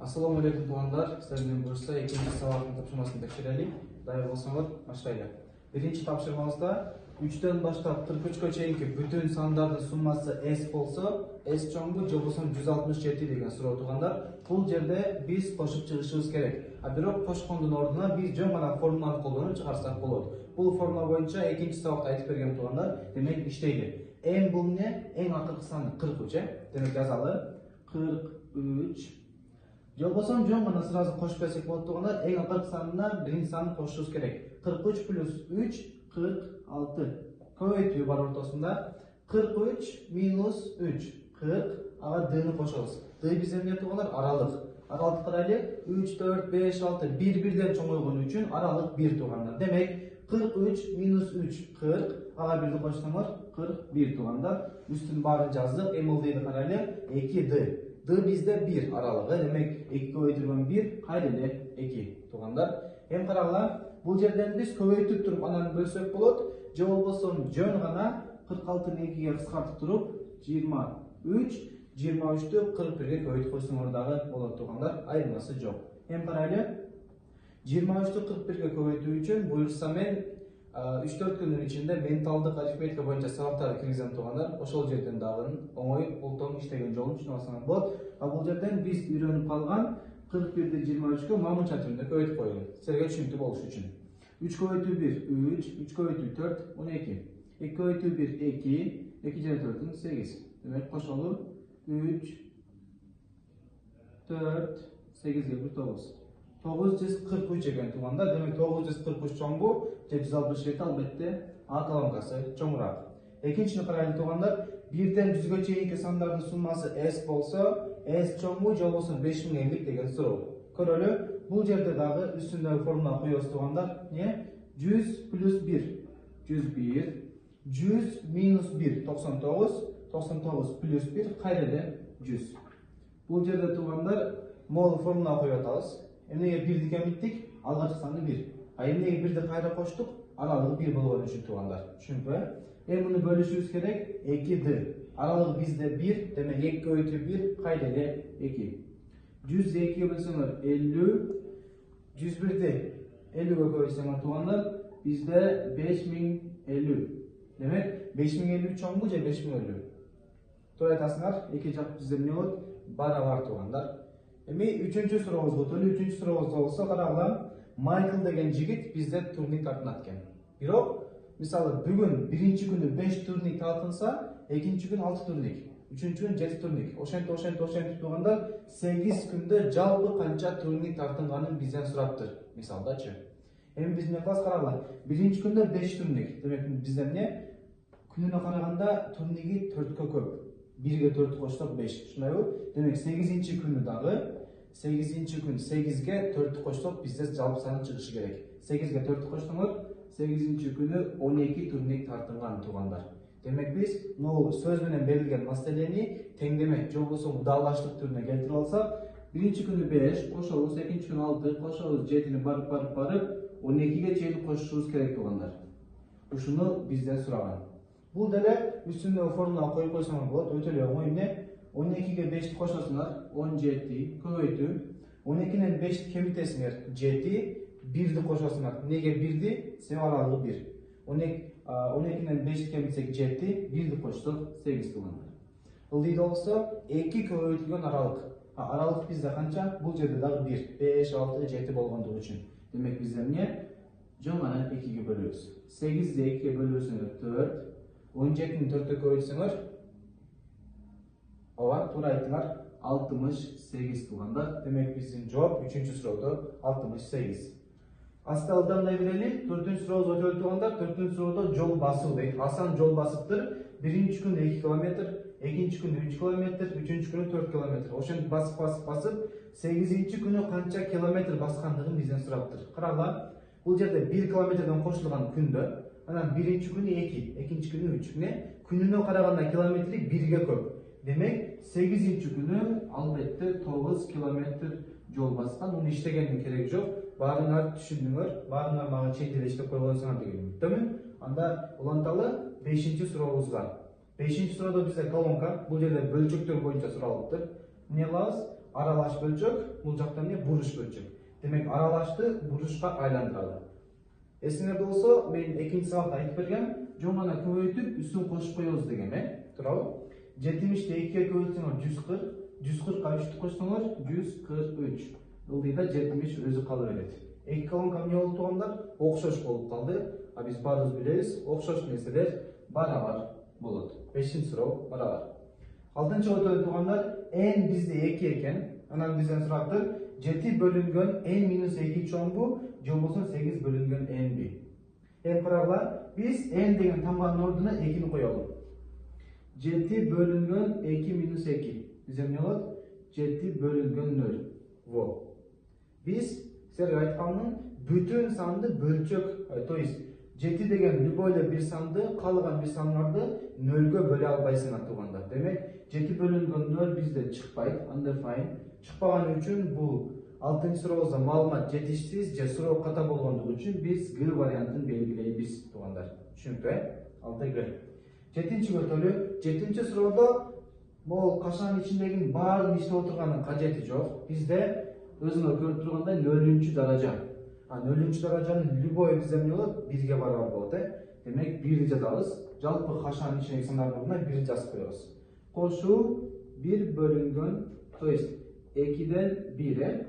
Assalomu alaykum tug'anlar. Sizlarga bo'lsa ikkinchi savatning topshirmasini tekshiraylik. Dayyor bo'lsanglar, boshlaylik. Birinchi topshirmamizda 3 dan boshlab 43 gachaga bütün sonlarning summasi s bo'lsa, s cho'ngi jo bo'lsa 167 degan so'rov tug'anlar. Bu yerda biz qo'shib chiqishimiz kerak. Biroq qo'shqonning o'rnina biz jo'mala formulani qo'llanib chiqarsak bo'ladi. Bu formula bo'yicha ikkinchi savatda aytib bergan tug'anlar, demak ishlaydi. En bunni eng oxirgi sonni 43, demak yozali 43. Yolbosam jo'n mana sırası qo'shib kelsak bo'ladi tug'anlar, eng oxirgi sondan birinchi sonni qo'shishimiz kerak. 43 plus 3 46. Ko'paytib bor o'rtasida 43 minus 3 40 aga d ni qo'shamiz. D bizga nima tug'anlar? Araliq. Araliq qaraylik. 3 4 5 6 bir-birdan cho'ng bo'lgani uchun araliq 1 tug'anlar. Demak 43 minus 3 40 aga birni qo'shsanglar 41 tug'anlar. Üstün barini yozdik. Emil deydi qaraylik. 2d. D bizde 1 aralığı, demek 2 ko'paytirgan 1 qaydili 2 tug'anlar. Hem qaranglar, bu yerden biz ko'paytib turib anani bölsek bo'ladi. Javob bo'lsin jo'n g'ana 46 ni 2 ga qisqartib turib 23 23 ni 41 ga ko'paytib qo'ysang o'rdaga bo'ladi tug'anlar. Ayrimasi yo'q. Hem qaraylik, 23 ni 41 ga ko'paytirish uchun buyursa men 3-4 günün içinde mentaldık aritmetika boyunca sabahları kirgizem tug'anlar. Oşol yerden dag'ın oңой ulton işlegen jolun tushunasыңlar bo'ladi. Bu yerden biz öğrenip kalgan 41'de 23 ga mamınça türünde ko'paytib qo'yilgan. Sizlarga tushunti bo'lishi uchun. 3 ko'paytib 1 3, 3 ko'paytib 4 12. 2 ko'paytib 1 2, 2 jana 4 8. Demek qo'shilib 3 4 8 ga 1 9. 943 ekan tug'anda, demek 943 cho'ng bu, 167 albatta A kolomkasi cho'ngroq. Ikkinchini qaraylik tug'anlar, 1 dan 100 gacha sonlarning summasi s bo'lsa, s cho'ng bu jo bo'lsa 5050 degan so'rov. Ko'raylik, bu yerda dag'i ustundagi formula qo'yamiz tug'anlar. Ne? 100 plus 1 101, 100 minus 1 99, 99 plus 1 qaydada 100. Bu yerda tug'anlar mol formula qo'yamiz. Emnege 1 degan bittik, alg'achi sonni 1. Emnege 1 de qayta qo'shdik, aralig'i 1 bo'lgani uchun tug'anlar. Tushunibmi? Buni bölüşümüz kerak 2d. Aralig'i bizde 1, demek 2 ko'paytib 1 qaydada 2. 102 ga bo'lsanglar 50, 101 de 50 ga ko'paysanglar tug'anlar, bizde 5050. Demek 5050 cho'ng bu 5050. To'g'ri aytasizlar, ikki joq bizde nima bo'ladi? Baravar tug'anlar. Üçüncü so'rovimiz o'tadi. Üçüncü so'rovimizda bo'lsa, qaranglar, Michael degan yigit bizde turnik tarqatgan. Biroq, misali bugun birinchi kuni 5 turnik tarqatilsa, ikkinchi kun 6 turnik, uchinchi kun 7 turnik. O'shanta turganda 8 kunda jalbi qancha turnik tarqatilganini bizdan so'rabdir. Misoldachi. Endi biz nima qilamiz qaranglar. Birinchi kunda 5 turnik. Demak, bizdan ne? Kunini qaraganda turnigi 4 ga ko'p. 1 ga 4 qo'shsak 5. Shunday-ku. Demak, 8-kunidagi 8-kun 8 ga 4 qo'shsak bizda javob soni chiqishi kerak. 8 ga 4 qo'shsanglar 8-kuni 12 turnik tartilgan tug'anlar. Demak, biz bu so'z bilan berilgan masalani tengdeme, jo bo'lsa udallashlik turine keltirib olsak, birinchi kuni 5 qo'shamiz, ikkinchi kuni 6 qo'shamiz, 7 ni barib 12 ga cheyli qo'shishimiz kerak tug'anlar. Shuni bizdan so'ragan. Bu dele üstünde formula qo'yib qo'ysangiz bo'ladi. O'tali o'yinni 12 ga 5 ni qo'shasizlar, 17 ko'paytib, 12 dan 5 ni kemitesizlar, 7, 1 ni qo'shasizlar. Nega 1 di? Sen aralig'i 1. 12 dan 5 ni kemitsak 7, 1 ni qo'shsak 8 tug'anlar. Bu deydi olsa 2 ko'paytirilgan araliq. Araliq bizda qancha? Bu yerda 1, 5, 6, 7 bo'lganligi uchun. Demak, bizda ne? Jo'mana 2 ga bo'lamiz. 8 ni 2 ga bo'lsanglar 4, 17 ni 4 ga ko'paytsanglar, ova to'g'ri aytdilar, 68 tug'anlar. Demek bizim javob 3-so'rovda 68. Astaldan ne bilelim? 4-so'rov o'tadi tug'anlar. 4-so'rovda yo'l bosib deydi. Hasan yo'l bosibdir. Birinchi kunda 2 kilometr, ikkinchi kunda 3 kilometr, uchinchi kunda 4 kilometr. O'shani bosib 8-kuni qancha kilometr bosganligini bizdan so'rabdir. Qaranglar, bu yerda 1 kilometrdan qo'shilgan kunda, ana birinchi kuni 2, ikkinchi kuni 3. Ne? Kunini qaraganda kilometri 1 ga ko'p. Demek 8-kuni albatta 9 kilometr yo'l bosgan. Uni ishlaganning keragi yo'q. Baringlar tushundinglar, baringlar menga chet elda ishlab qo'ygansan deganim. To'g'rimi? Anda ulantali 5-so'rovimiz bor. 5-so'rovda bizda kolonka, bu yerda bölçöktөр bo'yicha so'ralibdir. Ne qilamiz? аралаш бөлчөк, бул жакта эмне буруш бөлчөк. Демек аралашты бурушка айландыралы. Эсиңерде болсо, мен экинчи сабакта айтып бергем, жөн гана көбөйтүп үстүн кошуп коебуз дегем, туурабы? 70-ти 2-ге көбөйтсөңөр 140, 140-ка 3-тү кошсоңор 143. Ылдыйда 70 өзү кала берет. Эки колонка эмне болду туугандар? Окшош болуп калды. А биз баарыбыз билебиз, окшош нерселер барабар болот. 5-ти суроо барабар. 6-чы өтөлү туугандар, n бизде 2 экен. Анан бизден сураптыр, 7 бөлүнгөн n минус 2 чоңбу, же болбосо 8 бөлүнгөн n би. Эми карагыла, биз n деген тамганын ордуна 2-ни коелу. 7 бөлүнгөн 2 минус 2. Биз эмне болот? 7 бөлүнгөн 0. Во. Биз силерге айтканмын, бүтүн санды бөлчөк, то есть 7 деген любой эле бир санды, калган бир сандарды 0-гө бөлө албайсыңар туугандар. Демек, 7 бөлүнгөн 0 бизде чыкпайт, undefined. Чыкпаган үчүн бул 6-чы сурообузда маалымат жетишсиз же суроо ката болгондугу үчүн биз Г вариантын белгилейбиз туугандар. Түшүнүктүү? 6Г. 7-чи өтөлү, 7-чи суроодо могул кашанын ичиндеги баарын иштеп отурганын кажети жок. Бизде өзүңөр көрүп тургандай 0-чү даража. 0-чү даражанын любой бизде эмне болот? 1-ге барабар болот, Демек 1-ди жазабыз. Жалпы кашанын ичиндеги сандар ордуна 1 жазып коебуз. Кошуу 1 бөлүнгөн, то есть 2ден 1,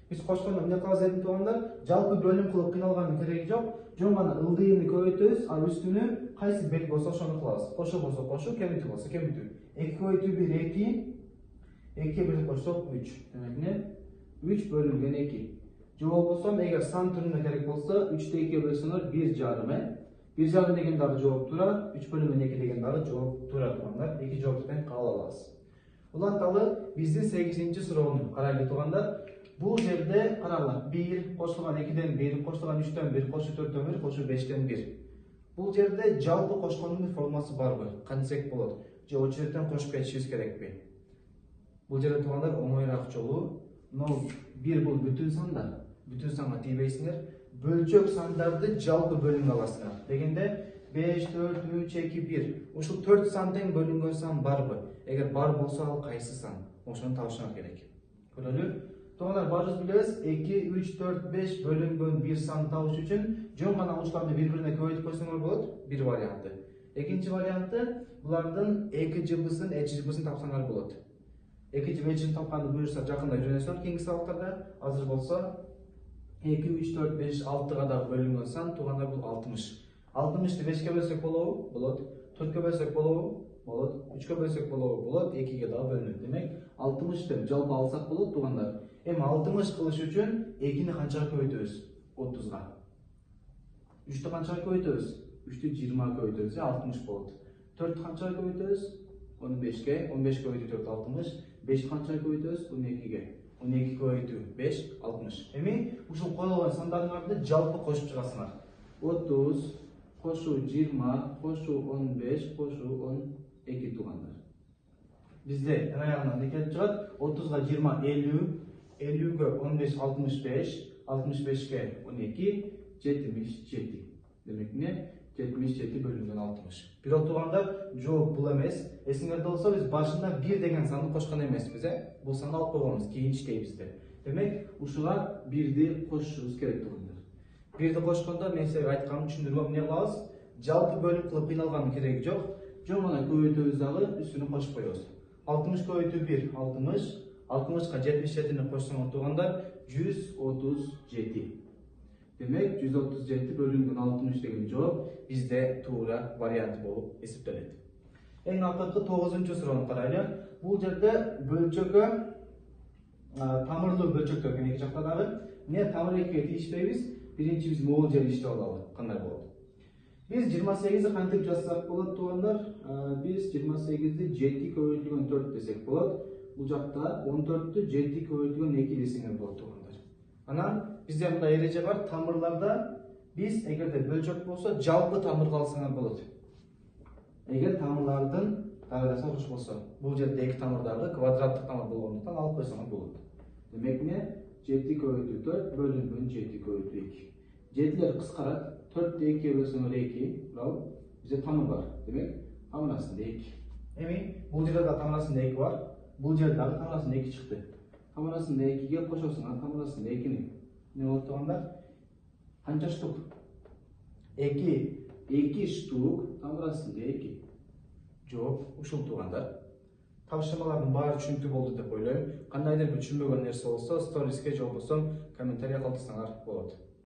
Биз кошкондо эмне кылабыз деди туугандар? Жалпы бөлүм кылып кыйналгандын кереги жок. Жөн гана ылдыйын көбөйтөбүз, а үстүнү кайсы бет болсо ошону кылабыз. Кошо болсо кошуу, кемитүү болсо кемитүү. 2 көбөйтүү 1 2, 2 1 кошсок 3. Демек эмне? 3 бөлүнгөн 2. Же болбосо эгер сан түрүндө керек болсо 3-тө 2-ге бөлсөңөр 1,5. 1,5 деген дагы жооп тура, 3 бөлүнгөн 2 деген дагы жооп тура туугандар. 2 жооптан кабыл алабыз. Уланталы биздин 8-чи суроону карайлы туугандар. Бул жерде карагыла 1 кошулган 2ден 1, кошулган 3дөн 1, кошуу 4дөн 1, кошуу 5ден 1. Бул жерде жалпы кошкондун формасы барбы? Кантсек болот? Же очереден кошуп кетишибиз керекпи? Бул жерде туугандар оңоюраак жолу 1 бул бүтүн сандар. Бүтүн санга тийбейсиңер. Бөлчөк сандарды жалпы бөлүнгө аласыңар. Дегенде 5, 4, 3, 2, 1. Ушул 4 сандын бөлүнгөн сан барбы? Эгер бар болсо ал кайсы сан? Ошону табышыңар керек. Көрөлү? Туугандар баарыбыз билебиз, 2, 3, 4, 5 бөлүнгөн бир сан табыш үчүн жөн гана ушуларды бири-бирине көбөйтүп койсоңор болот. Бир варианты. Экинчи варианты булардын эки жыбысын, эч жыбысын тапсаңар болот. Эки жыбы эчин тапканды буюрса жакында үйрөнөсүңөр кийинки сабактарда. Азыр болсо 2, 3, 4, 5, 6-га да бөлүнгөн сан туугандар бул 60. 60-ты 5-ке бөлсөк болобу? Болот. 4-кө бөлсөк болобу? Болот. 3-кө бөлсөк болобу? Болот. 2-ге да бөлүнөт. Демек 60 деп жалпы алсак болот туугандар. Эми 60 кылыш үчүн 2-ни канчага көбөйтөбүз? 30-га. 3-тү канчага көбөйтөбүз? 3-тү 20-га көбөйтөбүз, 60 болот. 4-тү канчага көбөйтөбүз? 15-ге. 15 көбөйтүү 4 60. 5-ти канчага көбөйтөбүз? 12-ге. 12 көбөйтүү 5 60. Эми ушул коюлган сандарыңарды жалпы кошуп чыгасыңар. 30 кошуу 20 кошуу 15 кошуу 12 туугандар. Бизде аягынан эмне келип чыгат? 30-га 20 50, 50-ге 15 65, 65-ге 12 77. Демек эмне? 77 бөлүнгөн 60. Бирок туугандар, жооп бул эмес. Эсиңерде болсо биз башында 1 деген санды кошкон эмеспиз, Бул санды алып койгонбуз, кийин иштейбизде. Демек, ушуга 1-ди кошушубуз керек туугандар. 1-ди кошкондо мен силерге айтканым түшүндүрүп эмне кылабыз? Жалпы бөлүп кылып кыйналгандын кереги жок. Жөн гана көбөйтөбүз дагы үстүнө кошуп коебуз. 60 көбөйтүү 1 60, 60-га 77-ни кошсоңор туугандар 137. Демек 137 бөлүнгөн 60 деген жооп бизде туура вариант болуп эсептелет. Эң акыркы 9-чу суроону карайлы. Бул жерде бөлчөккө тамырлуу бөлчөктөр экен эки жакта дагы. Эмне тамыр экиге тийишпейбиз? Биринчи биз могул жерди иштеп алалы. Кандай болот? Биз 28-и кантип жазсак болот туугандар? Биз 28-ди 7 көбөйтүлгөн 4 десек болот. Бул жакта 14-тү 7 көбөйтүлгөн 2 десеңер болот туугандар. Анан бизде мындай эреже бар, тамырларда биз эгерде бөлчөк болсо жалпы тамырга алсаңар болот. Эгер тамырлардын кайрасы окуш болсо, бул жерде эки тамырдагы квадраттык тамыр болгондуктан алып койсоңор болот. Демек эмне? 7 көбөйтүү 4 бөлүнгөн 7 көбөйтүү 2. 7лер кыскарат, 4-тү 2-ге бөлсөңөр 2, туурабы? Бизде тамыр бар. Демек, тамыр астында 2. Эми бул жерде да тамыр астында 2 бар. Бул жерде дагы тамыр астында 2 чыкты. там арасында 2-ге кошосуңар, там арасында 2-ни. Не болот туугандар? Канча штук? 2 штук, там арасында 2. Жооп ушул туугандар. Тапшырмалардын баары түшүнүктүү болду деп ойлойм. Кандайдыр бир түшүнбөгөн нерсе болсо, сториске же болбосо комментарий калтырсаңар болот.